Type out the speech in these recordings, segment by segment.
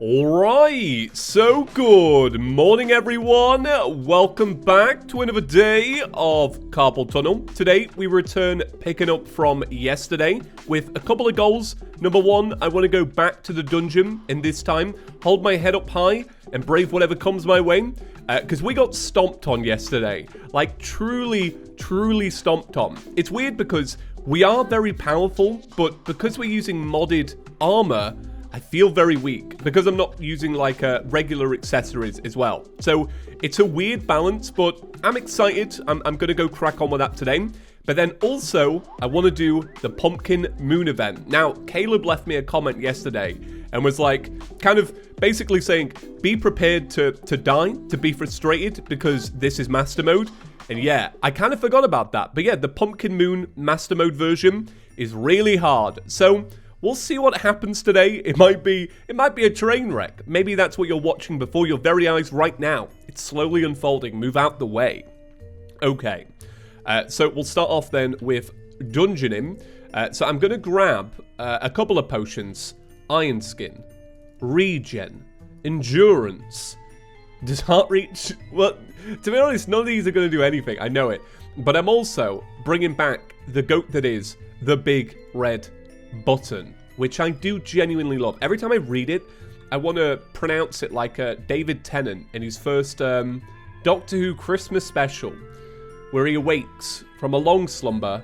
Alright, so good morning everyone, welcome back to another day of Carpal Tunnel. Today we return picking up from yesterday with a couple of goals. Number one, I want to go back to the dungeon, and this time hold my head up high and brave whatever comes my way. Because we got stomped on yesterday, like truly stomped on. It's weird because we are very powerful, but because we're using modded armor, I feel very weak because I'm not using like regular accessories as well. So it's a weird balance, but I'm excited. I'm going to go crack on with that today. But then also, I want to do the Pumpkin Moon event. Now, Caleb left me a comment yesterday and was like, kind of basically saying, be prepared to die, to be frustrated because this is Master Mode. And yeah, I kind of forgot about that. But yeah, the Pumpkin Moon Master Mode version is really hard. So we'll see what happens today. It might be a train wreck. Maybe that's what you're watching before your very eyes right now. It's slowly unfolding. Move out the way. Okay. So we'll start off then with dungeoning. So I'm going to grab a couple of potions. Iron Skin, Regen, Endurance. Does Heart Reach? Well, to be honest, none of these are going to do anything. I know it. But I'm also bringing back the goat that is the big red button, which I do genuinely love. Every time I read it, I want to pronounce it like David Tennant in his first Doctor Who Christmas special, where he awakes from a long slumber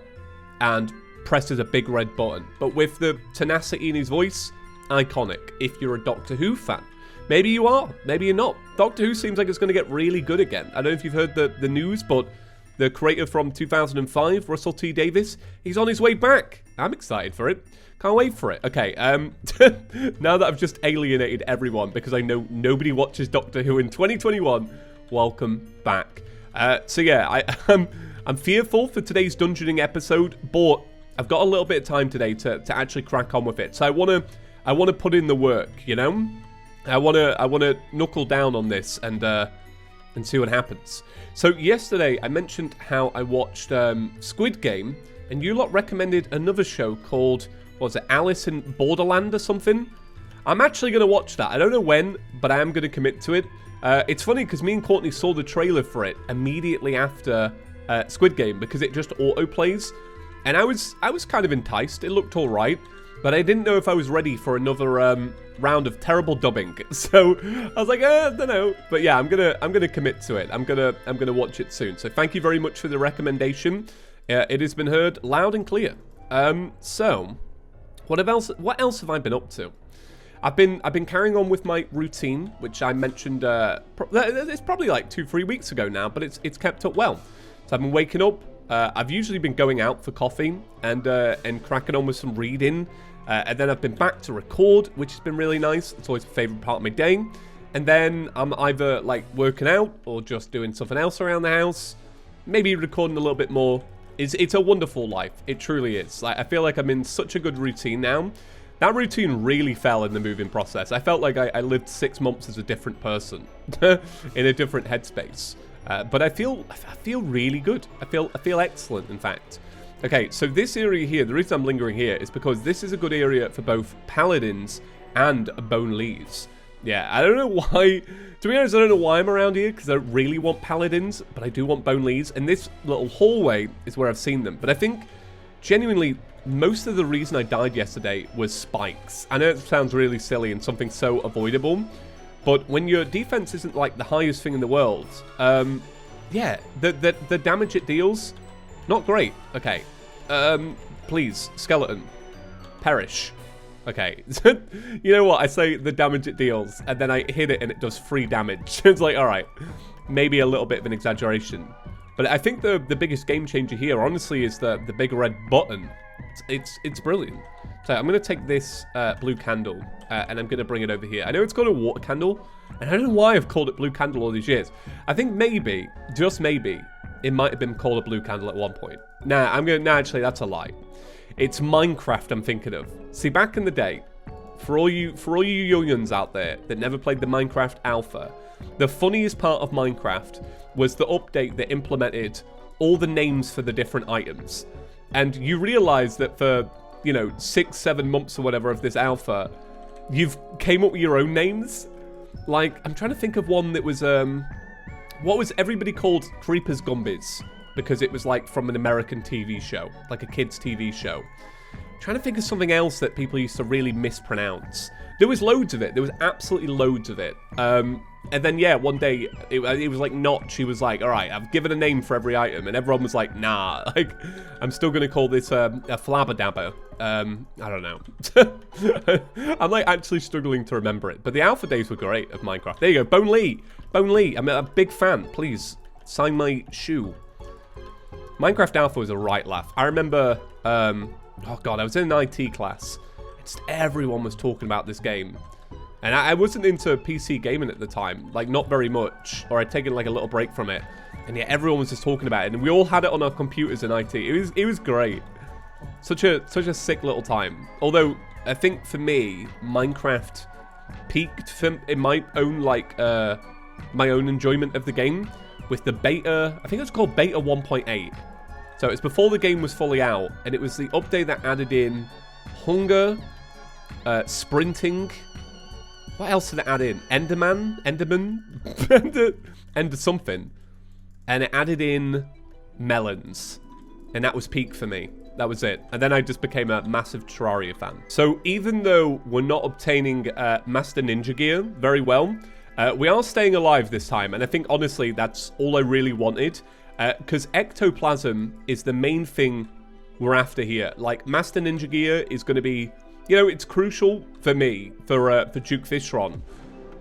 and presses a big red button. But with the tenacity in his voice, iconic if you're a Doctor Who fan. Maybe you are, maybe you're not. Doctor Who seems like it's going to get really good again. I don't know if you've heard the news, but the creator from 2005, Russell T Davies, he's on his way back. I'm excited for it. Can't wait for it. Okay, now that I've just alienated everyone because I know nobody watches Doctor Who in 2021, welcome back. So yeah, I'm fearful for today's dungeoning episode, but I've got a little bit of time today to actually crack on with it. So I want to put in the work, you know? I want to knuckle down on this and see what happens. So yesterday I mentioned how I watched Squid Game, and you lot recommended another show called, what was it, Alice in Borderland or something? I'm actually going to watch that. I don't know when, but I am going to commit to it. It's funny because me and Courtney saw the trailer for it immediately after Squid Game because it just auto-plays. And I was kind of enticed. It looked all right, but I didn't know if I was ready for another round of terrible dubbing. So I was like, I don't know. But yeah, I'm gonna commit to it. I'm gonna watch it soon. So thank you very much for the recommendation. It has been heard loud and clear. So what else have I been up to? I've been carrying on with my routine, which I mentioned. It's probably like 2-3 weeks ago now, but it's kept up well. So I've been waking up. I've usually been going out for coffee and cracking on with some reading. And then I've been back to record, which has been really nice. It's always my favourite part of my day. And then I'm either like working out or just doing something else around the house. Maybe recording a little bit more. It's a wonderful life. It truly is. Like, I feel like I'm in such a good routine now. That routine really fell in the moving process. I felt like I lived 6 months as a different person in a different headspace. But I feel really good. I feel excellent, in fact. Okay, so this area here, the reason I'm lingering here is because this is a good area for both paladins and bone leaves. Yeah, I don't know why. To be honest, I don't know why I'm around here because I don't really want paladins, but I do want bone leaves. And this little hallway is where I've seen them. But I think, genuinely, most of the reason I died yesterday was spikes. I know it sounds really silly and something so avoidable, but when your defense isn't like the highest thing in the world, yeah, the damage it deals, not great. Okay, please, skeleton, perish. Okay, you know what? I say the damage it deals, and then I hit it and it does 3 damage. It's like, all right, maybe a little bit of an exaggeration. But I think the biggest game changer here, honestly, is the big red button. It's brilliant. So I'm going to take this blue candle, and I'm going to bring it over here. I know it's called a water candle, and I don't know why I've called it blue candle all these years. I think maybe, just maybe, it might have been called a blue candle at one point. Nah, actually, that's a lie. It's Minecraft I'm thinking of. See, back in the day, for all you young'uns out there that never played the Minecraft alpha, the funniest part of Minecraft was the update that implemented all the names for the different items. And you realize that for, 6-7 months or whatever of this alpha, you've came up with your own names. Like, I'm trying to think of one that was, what was everybody called Creepers Gumbies? Because it was, like, from an American TV show. Like a kid's TV show. I'm trying to think of something else that people used to really mispronounce. There was loads of it. There was absolutely loads of it. And then, yeah, one day, it was like Notch. He was like, all right, I've given a name for every item. And everyone was like, nah. Like, I'm still going to call this a Flabberdabber. I don't know. I'm, like, actually struggling to remember it. But the alpha days were great of Minecraft. There you go. Bone Lee. Bone Lee. I'm a big fan. Please, sign my shoe. Minecraft Alpha was a right laugh. I remember, oh, God, I was in an IT class. Just everyone was talking about this game. And I wasn't into PC gaming at the time, like not very much, or I'd taken like a little break from it. And yeah, everyone was just talking about it, and we all had it on our computers in IT. It was great. Such a sick little time. Although I think for me, Minecraft peaked in my own like my own enjoyment of the game with the beta. I think it was called Beta 1.8. So it's before the game was fully out, and it was the update that added in hunger, sprinting. What else did it add in? Enderman? Ender something. And it added in melons. And that was peak for me. That was it. And then I just became a massive Terraria fan. So even though we're not obtaining Master Ninja gear very well, we are staying alive this time. And I think, honestly, that's all I really wanted. Because ectoplasm is the main thing we're after here. Like, Master Ninja gear is going to be... You know, it's crucial for me, for Duke Fishron.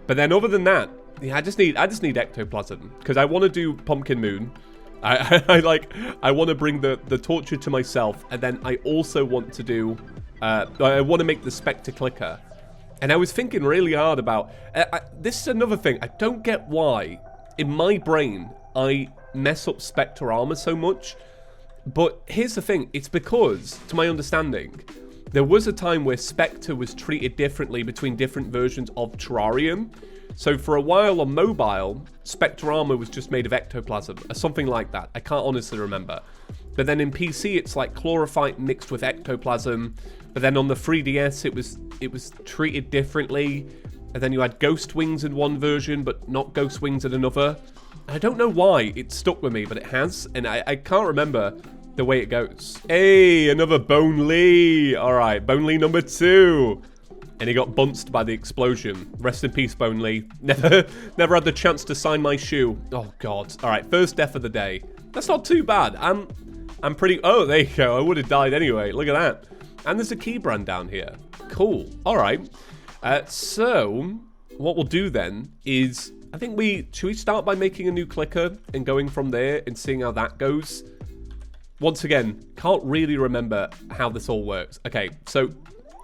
But then other than that, yeah, I just need ectoplasm. Because I want to do Pumpkin Moon. I want to bring the torture to myself. And then I also want to do, I want to make the Spector Clicker. And I was thinking really hard about, this is another thing. I don't get why, in my brain, I mess up Spectre armor so much. But here's the thing. It's because, to my understanding... There was a time where Spectre was treated differently between different versions of Terrarium. So for a while on mobile, Spectre armor was just made of ectoplasm, or something like that. I can't honestly remember. But then in PC, it's like chlorophyte mixed with ectoplasm. But then on the 3DS, it was treated differently. And then you had ghost wings in one version, but not ghost wings in another. I don't know why it stuck with me, but it has. And I can't remember... the way it goes. Hey, another Bone Lee. All right, Bone Lee number 2. And he got bounced by the explosion. Rest in peace, Bone Lee. Never had the chance to sign my shoe. Oh, God. All right, first death of the day. That's not too bad. I'm pretty... Oh, there you go. I would have died anyway. Look at that. And there's a key brand down here. Cool. All right. So, what we'll do then is... I think should we start by making a new clicker and going from there and seeing how that goes? Once again, can't really remember how this all works. Okay, so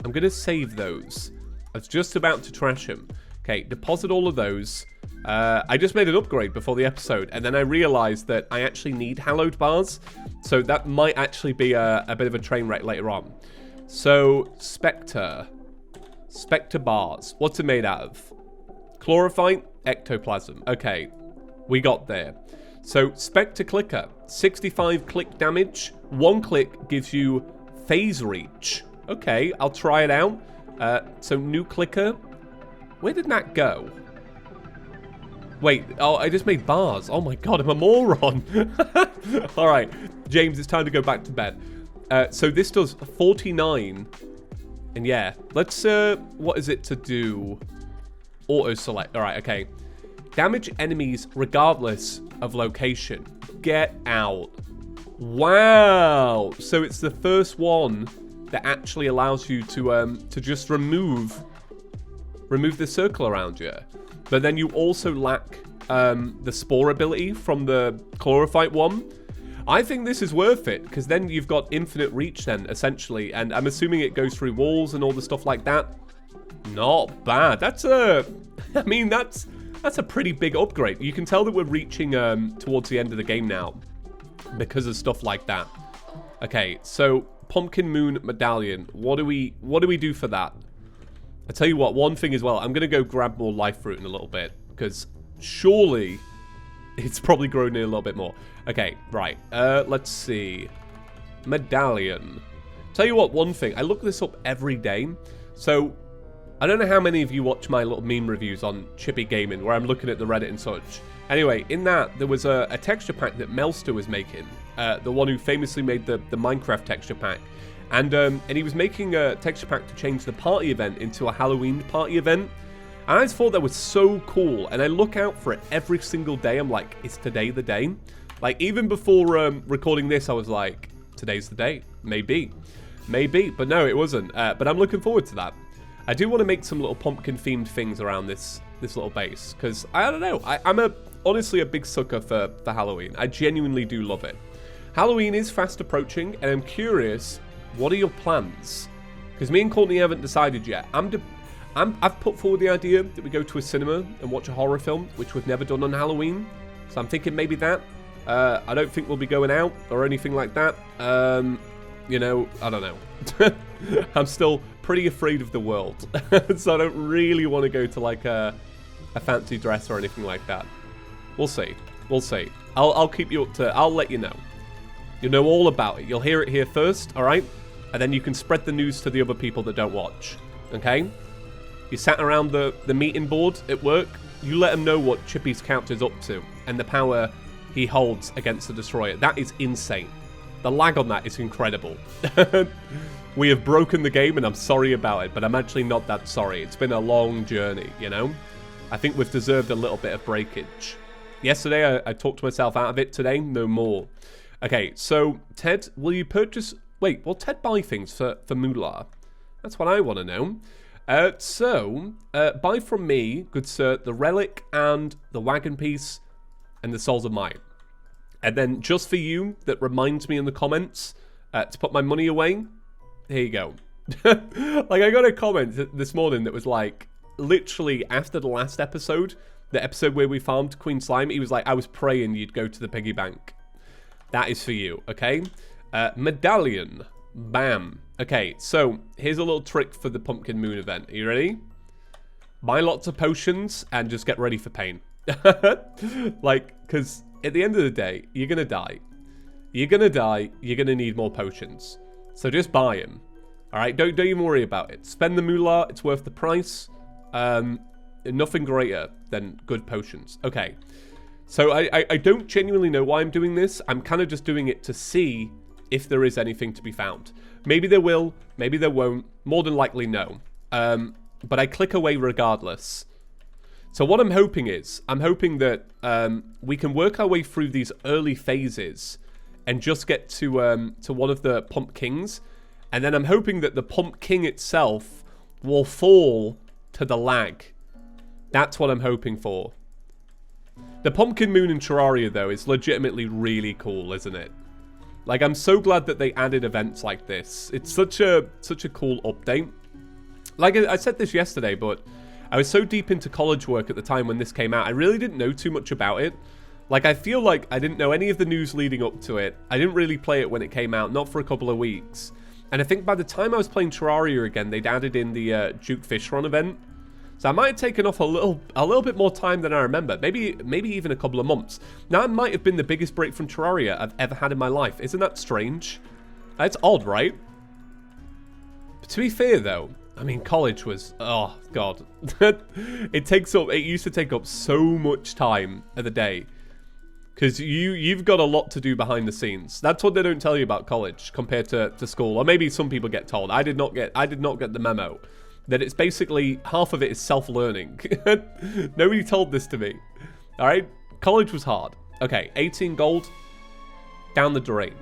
I'm going to save those. I was just about to trash them. Okay, deposit all of those. I just made an upgrade before the episode, and then I realized that I actually need hallowed bars. So that might actually be a bit of a train wreck later on. So, Spectre bars. What's it made out of? Chlorophyte, ectoplasm. Okay, we got there. So, Spector Clicker, 65 click damage. 1 click gives you phase reach. Okay, I'll try it out. So, new clicker. Where did that go? Wait, oh, I just made bars. Oh my god, I'm a moron. Alright, James, it's time to go back to bed. So, this does 49. And yeah, let's, what is it to do? Auto select. Alright, okay. Damage enemies regardless of location. Get out. Wow. So it's the first one that actually allows you to just remove the circle around you. But then you also lack the spore ability from the chlorophyte one. I think this is worth it, because then you've got infinite reach then, essentially. And I'm assuming it goes through walls and all the stuff like that. Not bad. That's a pretty big upgrade. You can tell that we're reaching towards the end of the game now because of stuff like that. Okay, so Pumpkin Moon Medallion. What do we do for that? I tell you what, one thing as well. I'm gonna go grab more life fruit in a little bit because surely it's probably grown in a little bit more. Okay, right. Let's see. Medallion. Tell you what, one thing. I look this up every day. So I don't know how many of you watch my little meme reviews on Chippy Gaming, where I'm looking at the Reddit and such. Anyway, in that, there was a texture pack that Melster was making, the one who famously made the Minecraft texture pack. And he was making a texture pack to change the party event into a Halloween party event. And I just thought that was so cool, and I look out for it every single day. I'm like, is today the day? Like, even before recording this, I was like, today's the day. Maybe. Maybe. But no, it wasn't. But I'm looking forward to that. I do want to make some little pumpkin-themed things around this little base, because, I don't know, I'm honestly a big sucker for Halloween. I genuinely do love it. Halloween is fast approaching, and I'm curious, what are your plans? Because me and Courtney haven't decided yet. I've put forward the idea that we go to a cinema and watch a horror film, which we've never done on Halloween. So I'm thinking maybe that. I don't think we'll be going out or anything like that. You know, I don't know. I'm still pretty afraid of the world. So I don't really want to go to like a fancy dress or anything like that. We'll see. We'll see. I'll keep you up to... I'll let you know. You'll know all about it. You'll hear it here first, all right? And then you can spread the news to the other people that don't watch. Okay? You sat around the meeting board at work, you let them know what ChippysCouch is up to and the power he holds against the Destroyer. That is insane. The lag on that is incredible. We have broken the game, and I'm sorry about it, but I'm actually not that sorry. It's been a long journey, you know? I think we've deserved a little bit of breakage. Yesterday, I talked myself out of it. Today, no more. Okay, so, Ted, will you purchase... Wait, will Ted buy things for Moolah? That's what I want to know. Buy from me, good sir, the relic and the wagon piece and the souls of might. And then just for you, that reminds me in the comments to put my money away, here you go. Like, I got a comment this morning that was like, literally after the last episode, the episode where we farmed Queen Slime, he was like, I was praying you'd go to the piggy bank. That is for you, okay? Medallion. Bam. Okay, so here's a little trick for the Pumpkin Moon event. Are you ready? Buy lots of potions and just get ready for pain. Like, because at the end of the day, you're going to die. You're going to die. You're going to need more potions. So just buy them. All right? Don't even worry about it. Spend the moolah. It's worth the price. Nothing greater than good potions. Okay. So I don't genuinely know why I'm doing this. I'm kind of just doing it to see if there is anything to be found. Maybe there will, maybe there won't. More than likely, no. But I click away regardless. So what I'm hoping is, I'm hoping that we can work our way through these early phases and just get to one of the Pumpkings. And then I'm hoping that the Pumpking itself will fall to the lag. That's what I'm hoping for. The Pumpkin Moon in Terraria, though, is legitimately really cool, isn't it? Like, I'm so glad that they added events like this. It's such a cool update. Like, I said this yesterday, but I was so deep into college work at the time when this came out, I really didn't know too much about it. Like, I feel like I didn't know any of the news leading up to it. I didn't really play it when it came out, not for a couple of weeks. And I think by the time I was playing Terraria again, they'd added in the Duke Fishron event. So I might have taken off a little bit more time than I remember. Maybe even a couple of months. Now, it might have been the biggest break from Terraria I've ever had in my life. Isn't that strange? It's odd, right? But to be fair, though, I mean, college was... Oh, God. It used to take up so much time of the day. Because you've got a lot to do behind the scenes. That's what they don't tell you about college compared to school. Or maybe some people get told. I did not get the memo. That it's basically, half of it is self-learning. Nobody told this to me. Alright? College was hard. Okay, 18 gold. Down the drain.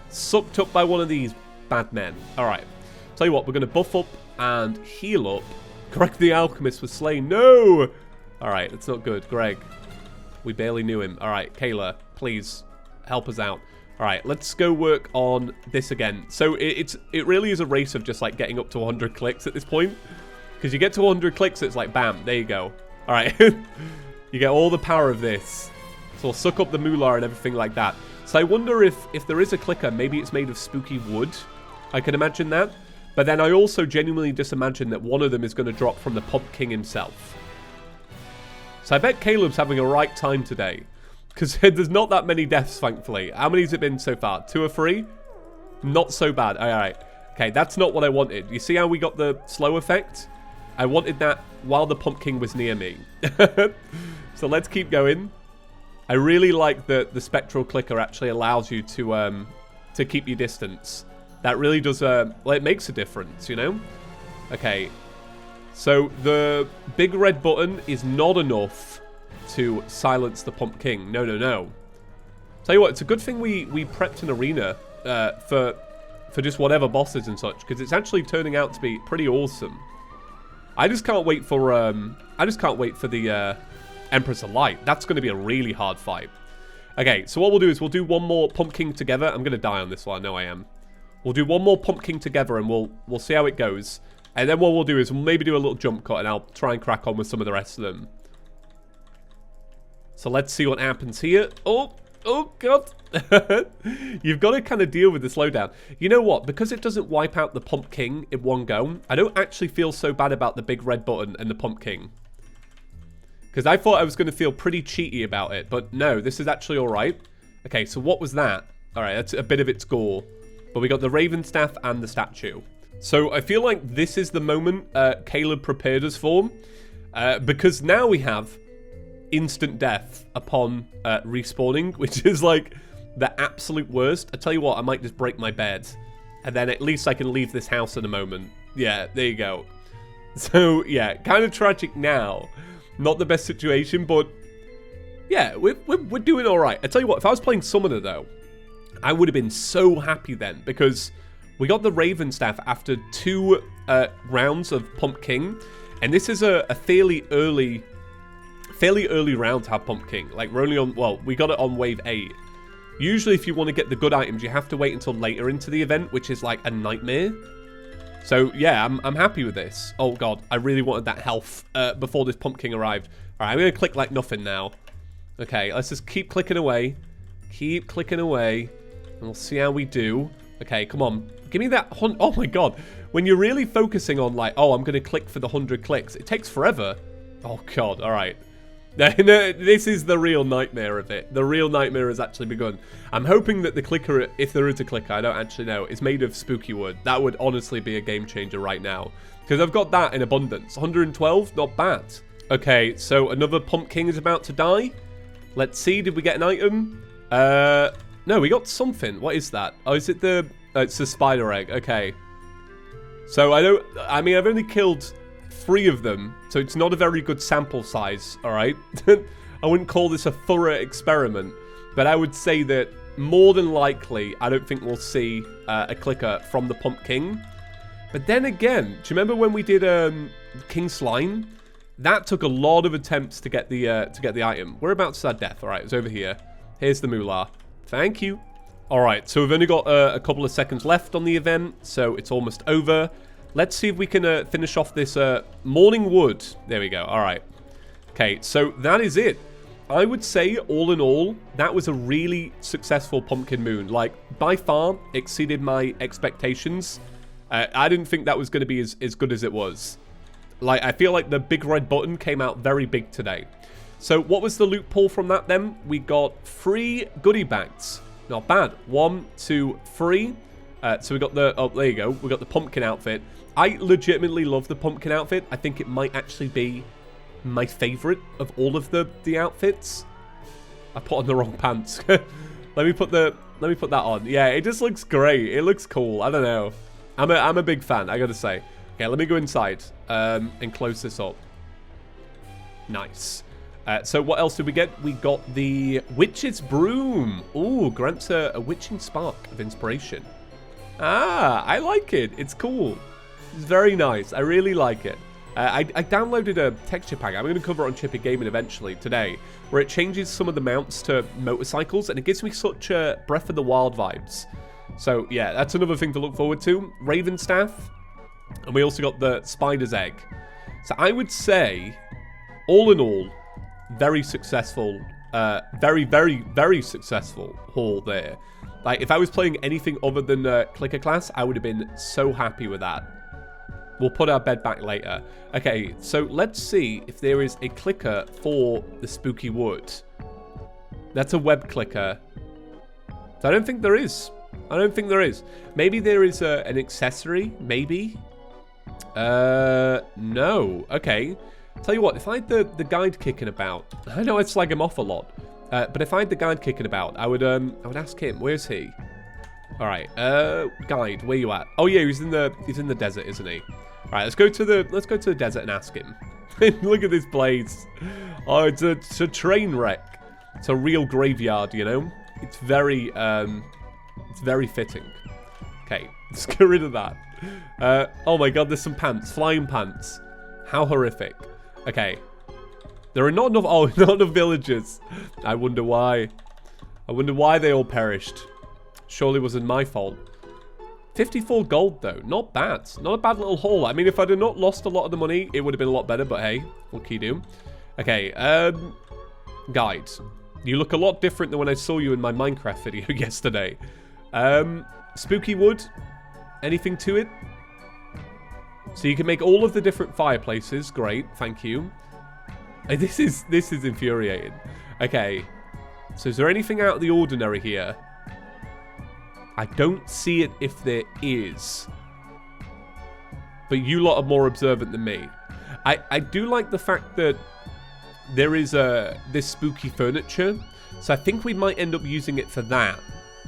Sucked up by one of these bad men. Alright. Tell you what, we're going to buff up and heal up. Greg the Alchemist was slain. No! Alright, that's not good. Greg. We barely knew him. Alright, Kayla, please help us out. Alright, let's go work on this again. So it really is a race of just like getting up to 100 clicks at this point. Because you get to 100 clicks, it's like bam, there you go. Alright, you get all the power of this. So we'll suck up the moolah and everything like that. So I wonder if there is a clicker, maybe it's made of spooky wood. I can imagine that. But then I also genuinely just imagine that one of them is going to drop from the Pumpking himself. So I bet Caleb's having a right time today. Because there's not that many deaths, thankfully. How many has it been so far? 2 or 3? Not so bad. Alright. Okay, that's not what I wanted. You see how we got the slow effect? I wanted that while the Pumpking was near me. So let's keep going. I really like that the Spectral Clicker actually allows you to keep your distance. That really does, well, it makes a difference, you know? Okay. So the big red button is not enough to silence the Pumpking. No, no, no. Tell you what, it's a good thing we prepped an arena for just whatever bosses and such, because it's actually turning out to be pretty awesome. I just can't wait for the Empress of Light. That's going to be a really hard fight. Okay, so what we'll do is we'll do one more Pumpking together. I'm going to die on this one. I know I am. We'll do one more Pumpking together, and we'll see how it goes. And then what we'll do is we'll maybe do a little jump cut, and I'll try and crack on with some of the rest of them. So let's see what happens here. Oh, God. You've got to kind of deal with the slowdown. You know what? Because it doesn't wipe out the Pumpking in one go, I don't actually feel so bad about the big red button and the Pumpking. Because I thought I was going to feel pretty cheaty about it, but no, this is actually all right. Okay, so what was that? All right, that's a bit of its gore. But we got the Raven Staff and the statue. So I feel like this is the moment Caleb prepared us for. Because now we have instant death upon respawning, which is like the absolute worst. I tell you what, I might just break my bed. And then at least I can leave this house in a moment. Yeah, there you go. So, yeah, kind of tragic now. Not the best situation, but yeah, we're doing all right. I tell you what, if I was playing Summoner, though, I would have been so happy then, because we got the Raven Staff after 2 rounds of Pumpking, and this is a fairly early round to have Pumpking. Like, we're only on, well, we got it on wave 8. Usually, if you want to get the good items, you have to wait until later into the event, which is like a nightmare. So, yeah, I'm happy with this. Oh, God, I really wanted that health before this Pumpking arrived. All right, I'm going to click like nothing now. Okay, let's just keep clicking away. Keep clicking away. And we'll see how we do. Okay, come on. Give me that... Oh, my God. When you're really focusing on, like, oh, I'm going to click for the 100 clicks, it takes forever. Oh, God, all right. This is the real nightmare of it. The real nightmare has actually begun. I'm hoping that the clicker, if there is a clicker, I don't actually know, is made of spooky wood. That would honestly be a game changer right now. Because I've got that in abundance. 112, not bad. Okay, so another Pumpking is about to die. Let's see, did we get an item? No, we got something. What is that? Oh, is it the... it's the spider egg. Okay. So I mean, I've only killed 3 of them, so it's not a very good sample size, alright? I wouldn't call this a thorough experiment, but I would say that more than likely, I don't think we'll see a clicker from the Pumpking. But then again, do you remember when we did King Slime? That took a lot of attempts to get the item. We're about to start death. Alright, it's over here. Here's the moolah. Thank you. Alright, so we've only got a couple of seconds left on the event, so it's almost over. Let's see if we can finish off this Morning Wood. There we go. All right. Okay, so that is it. I would say, all in all, that was a really successful Pumpkin Moon. Like, by far exceeded my expectations. I didn't think that was going to be as good as it was. Like, I feel like the big red button came out very big today. So, what was the loot pull from that then? We got 3 goodie bags. Not bad. 1, 2, 3. So we got the... Oh, there you go. We got the Pumpkin outfit. I legitimately love the Pumpkin outfit. I think it might actually be my favorite of all of the outfits. I put on the wrong pants. Let me put that on. Yeah, it just looks great. It looks cool. I don't know. I'm a big fan, I gotta say. Okay, let me go inside and close this up. Nice. So what else did we get? We got the Witch's Broom. Ooh, grants a witching spark of inspiration. Ah, I like it. It's cool. It's very nice. I really like it. I downloaded a texture pack. I'm going to cover it on Chippy Gaming eventually today, where it changes some of the mounts to motorcycles, and it gives me such Breath of the Wild vibes. So, yeah, that's another thing to look forward to. Raven Staff. And we also got the Spider's Egg. So I would say, all in all, very successful. Very, very, very successful haul there. Like, if I was playing anything other than Clicker class, I would have been so happy with that. We'll put our bed back later. Okay, so let's see if there is a clicker for the spooky wood. That's a web clicker. So I don't think there is. I don't think there is. Maybe there is an accessory. Maybe. No. Okay. Tell you what, if I had the guide kicking about, I know I'd slag him off a lot, but if I had the guide kicking about, I would ask him. Where's he? All right. Guide, where you at? Oh yeah, he's in the desert, isn't he? All right, let's go to the desert and ask him. Look at this place. Oh, it's a train wreck. It's a real graveyard, you know. It's very fitting. Okay, let's get rid of that. Oh my god, there's some pants, flying pants. How horrific. Okay, there are not enough. Oh, not enough villagers. I wonder why. I wonder why they all perished. Surely it wasn't my fault. 54 gold though, not bad. Not a bad little haul. I mean, if I'd have not lost a lot of the money, it would have been a lot better. But hey, what can you do? Okay, guide. You look a lot different than when I saw you in my Minecraft video yesterday. Spooky wood. Anything to it? So you can make all of the different fireplaces. Great, thank you. This is infuriating. Okay, so is there anything out of the ordinary here? I don't see it if there is. But you lot are more observant than me. I do like the fact that there is this spooky furniture. So I think we might end up using it for that.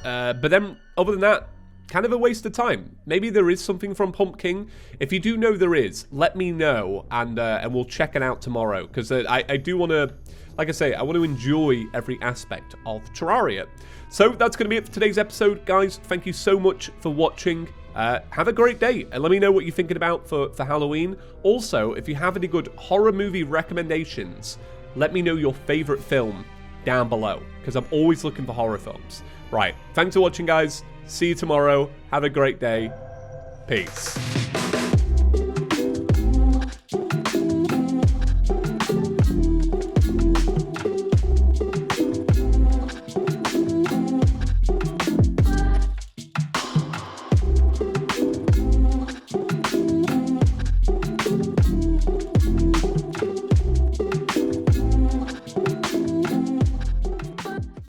But then, other than that, kind of a waste of time. Maybe there is something from Pumpking. If you do know there is, let me know, and we'll check it out tomorrow. Because I do want to, like I say, I want to enjoy every aspect of Terraria. So that's going to be it for today's episode, guys. Thank you so much for watching. Have a great day, and let me know what you're thinking about for Halloween. Also, if you have any good horror movie recommendations, let me know your favorite film down below, because I'm always looking for horror films. Right, thanks for watching, guys. See you tomorrow. Have a great day. Peace.